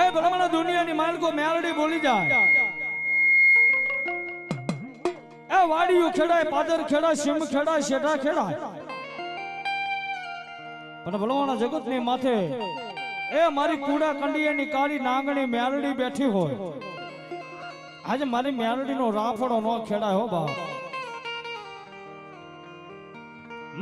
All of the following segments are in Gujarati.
એ ભલામણ દુનિયાની માલકો મેલડી બોલી જાય એ વાડીઓ ખેડાય પાદર ખેડા સિમ ખેડા શેઠા ખેડાય પણ ભલામણ જગતની માથે એ મારી કુડા કંડિયાની કાળી નાંગણી મેલડી બેઠી હોય આજે મારી મેલડીનો રાફડો નો ખેડાય હો બા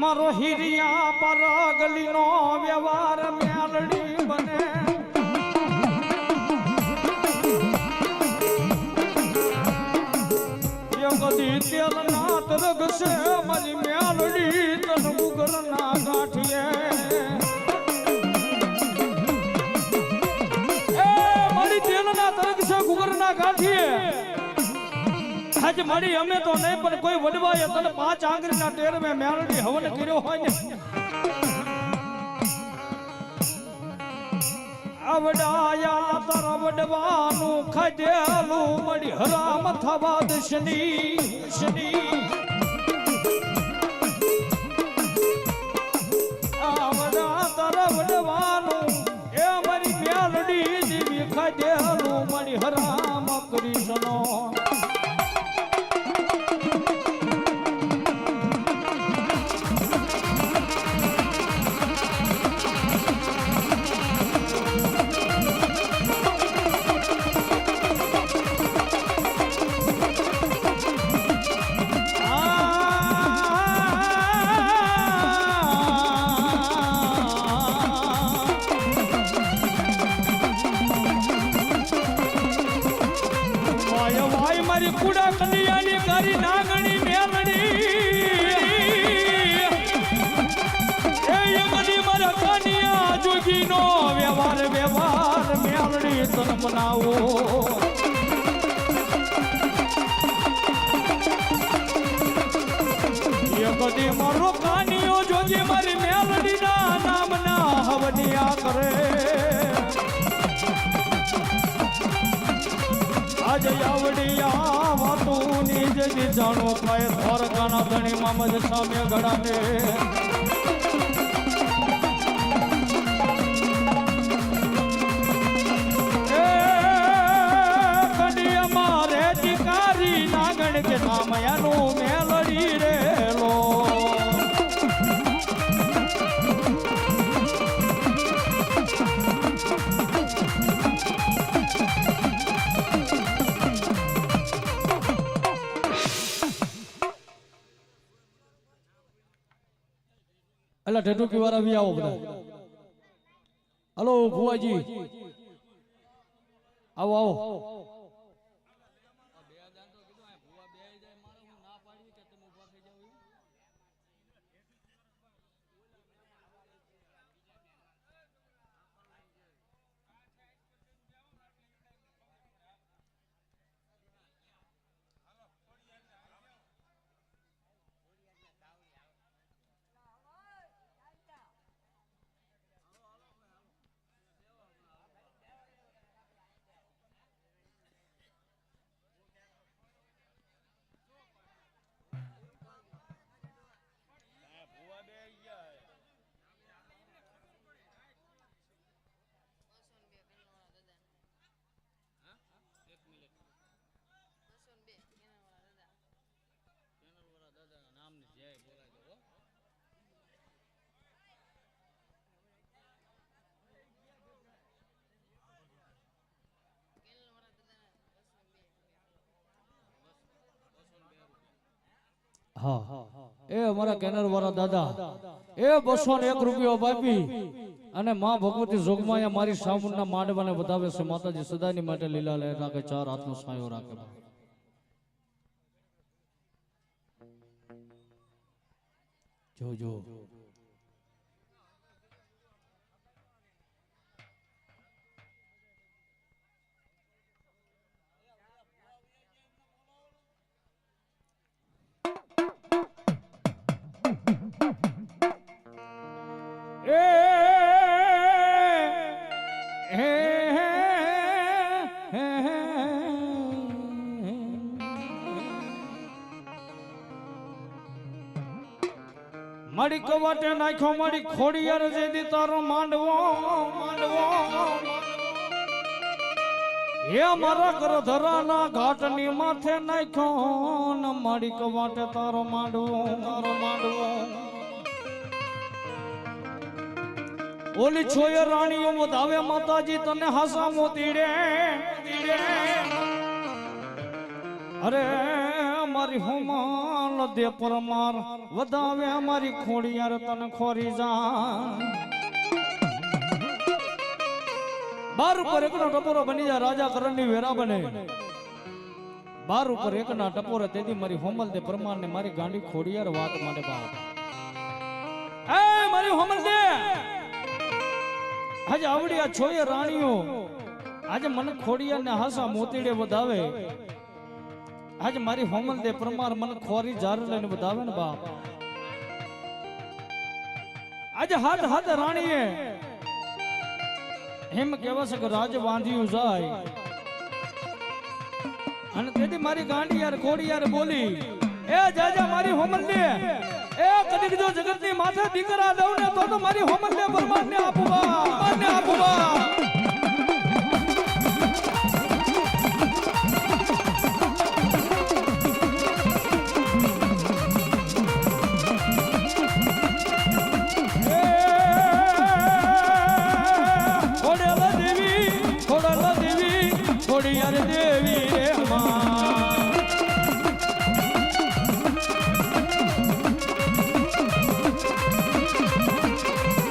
મારો હિરિયા પર ગલીનો વ્યવહાર મેલડી બને કદી તેલ ના તરગશે મારી મેલડી તન મુગર ના ગાંઠીએ એ મારી તેલ ના તરગશે ગુગર ના ગાંઠીએ આજ મારી અમે તો નહીં પણ કોઈ વડવાએ તને 5 આંગળી ના ટેર મે મેલડી હવન કર્યો હોય ને આવડાયા તારા વડવાનું ખાધેલું મળી હરામ થવા દશની આવડા તારા વડવાનું એ મારી મેલડી દેવી ખાધેલું મળી હરામ કૃષ્ણનો મારી કુડા કંડિયાની કારી નાગણી મેલડી એ યમની મારા કાનિયા જોગીનો વ્યવહાર મેલડી તન બનાવો યમની મારો કાનિયો જોગી મારી મેલડીના નામના હવનિયા કરે આજે આવડિયા વાતુની જજી જાણો પાય દ્વારકાના ધણી મામદ સામે ગડાને એ કડિયા મારે ચિકારી નાગણ કે નામ યાનું મેલડી રેલો અલા ઢેઢુકી વાળા भी આવો બધા હલો ભુવાજી આવો આવો હા એ અમારા કેનર વાળા દાદા એ 201 રૂપિયા બાપી અને માં ભગવતી જોગમાયા મારી સામુના માંડવાને વધાવે છે માતાજી સદાની માટે લીલા લહેર રાખે 4 હાથનો સાયો રાખે જોજો મારી કવાટે નાખ્યો મારી ખોડિયાર જેદી તારો માંડવો માંડવો હે મારા ઘર ધરાના ઘાટની માથે નાખ્યો ન માડી કવાટે તારો માંડવો ઓલી છોય રાણીઓ વધાવે માતાજી તને હાસા મોતીડે અરે મારી હોમાલ દે પરમાર વધાવે અમારી ખોડિયાર તને ખોરી જા બાર ઉપર એકનો ટપોરો બની જાય રાજા કરણની વેરા બને બાર ઉપર એકના ટપોરે તેથી મારી હોમલ દે પરમાર ને મારી ગાંડી ખોડિયાર વાત માટે બાપ એ મારી હોમલ દે આજે આવડી આ છોય રાણીઓ આજે મને ખોડિયાર ને હાસા મોતીડે વધાવે આજે મારી હોમલ દે પરમાર મને ખોરી જાર લઈને વધાવે ને બાપ આજે હાથ હાથ રાણીએ એમ કહેવા છે કે રાજ બાંધ્યું જાય અને તેથી મારી ગાંડી યાર ખોડી યાર બોલી એ જાજા મારી હોમલ દે એ કદીક જો જગતની માથે દીકરા દઉં ને તો મારી હોમલ દે પરમાર ને આપવા ખોડિયાર દેવી રે માં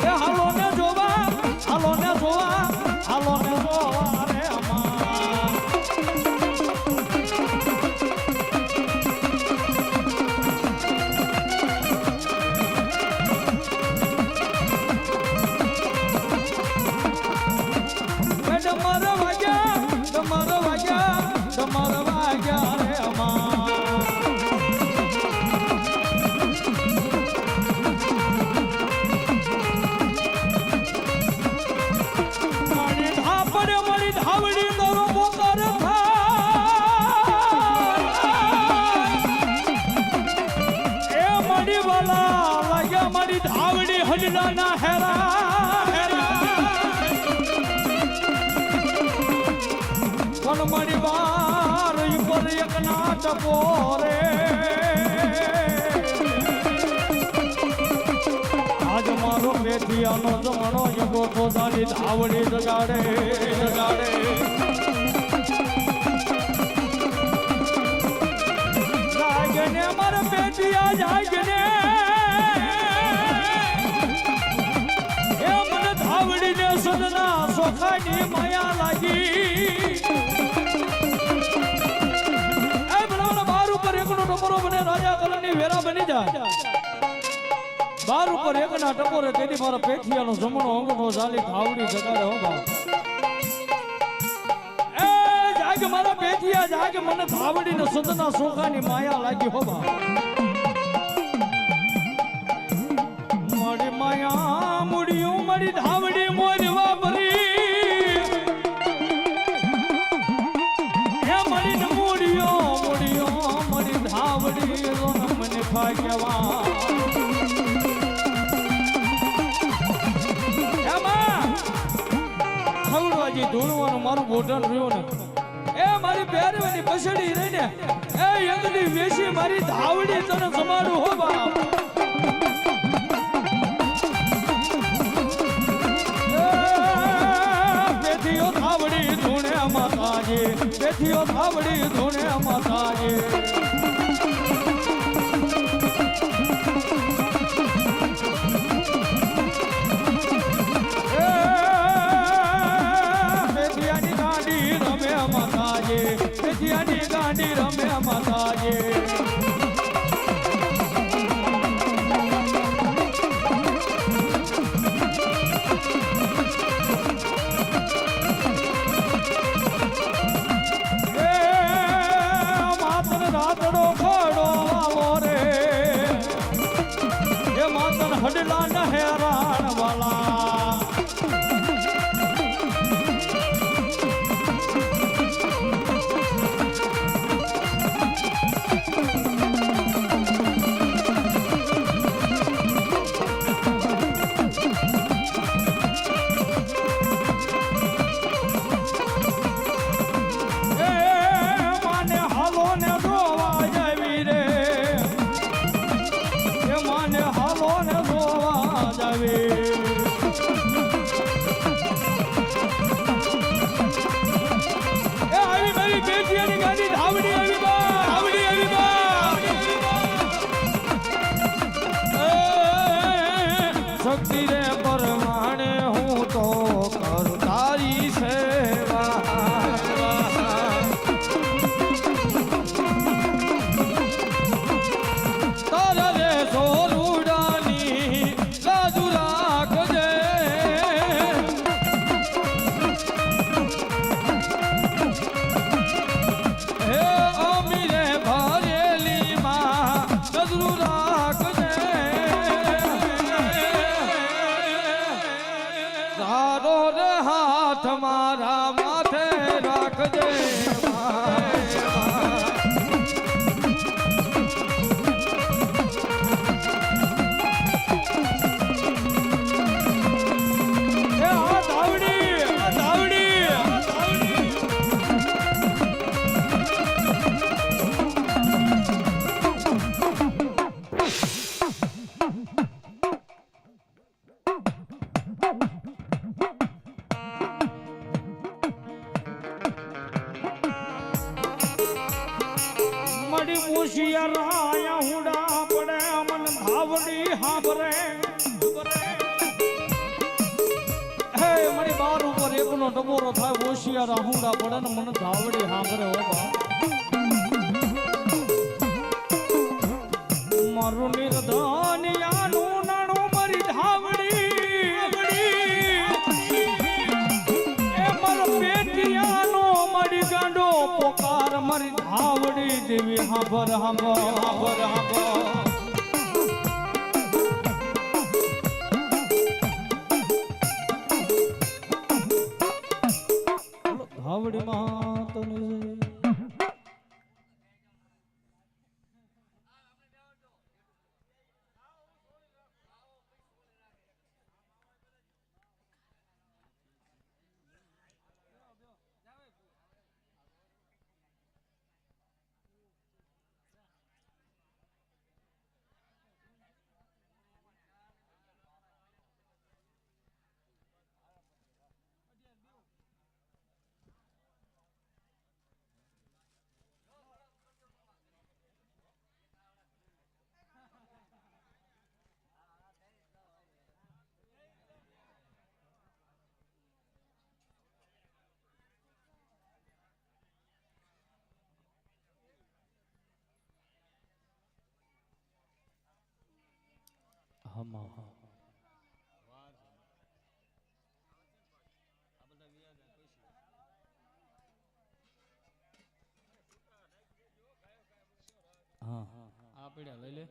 એ હાલો ને જોવા રે માં તમારા વાગ્યા રે અમાર મારી ધાપડે મારી ધાવડી કરો મોકર એ મારી વાલા લાગ્યા મારી ધાવડી હજડા ના હેરા મારી વાર ઉપર એક ના ટપોરે આજ મારો બેઠિયાનો જમણો યગો પોતાની ધાવડી જગાડે જાગને મારા બેઠિયા જાગને એ મને ધાવડીને સદના સોખાની માયા લાગી બને રાજા કલની વેરા બની જાય બાર ઉપર એકના ટપોરે તેથી મારા પેઠિયાનો જમણો અંગૂઠો ઝાલી ધાવડી જગાડે હો બા એ જાગ મારા પેઠિયા જાગ મને ધાવડીને સદના સોખાની માયા લાગી હો બા મારી માયા મુડિયું મારી ધાવડી મોરવા ભરી એ મારી મુડિયો મારી ધાવડી મને ભાગ્યવા એમાં ખવડવાજી ધૂળવાનું મારું બોટલ રહ્યું ને એ મારી પહેરવાની પસડી રહીને એ યંગની વેશી મારી ધાવડી તને સમાડું હો બાપ બેઠીઓ ધાવડી ધૂણે માતાજી બેઠીઓ ધાવડી ધૂણે માતાજી ગાંડી રમે માતાજી માતન રાતડો ખડો આવો રે એ માતન હડલા ન હેરાન વાલા રે હાથ મારા માથે રાખજે રાયા હુડા પડે મન ભાવડી હાબરે હે મારી બાર ઉપર એકનો ટબોરો થાય હોશિયાર હુડા પડે ને મન ધાવડી હાબરે હો બા મારું નિર્ધનિયાનું નાણું મારી ધાવડી એ મારો પેટિયાનો મારી ગાંડો પોકાર મારી ધાવડી દેવી હાબર હાબર હાબર હાબર ધાવડી માં તને હા આ પીડા લઈ લે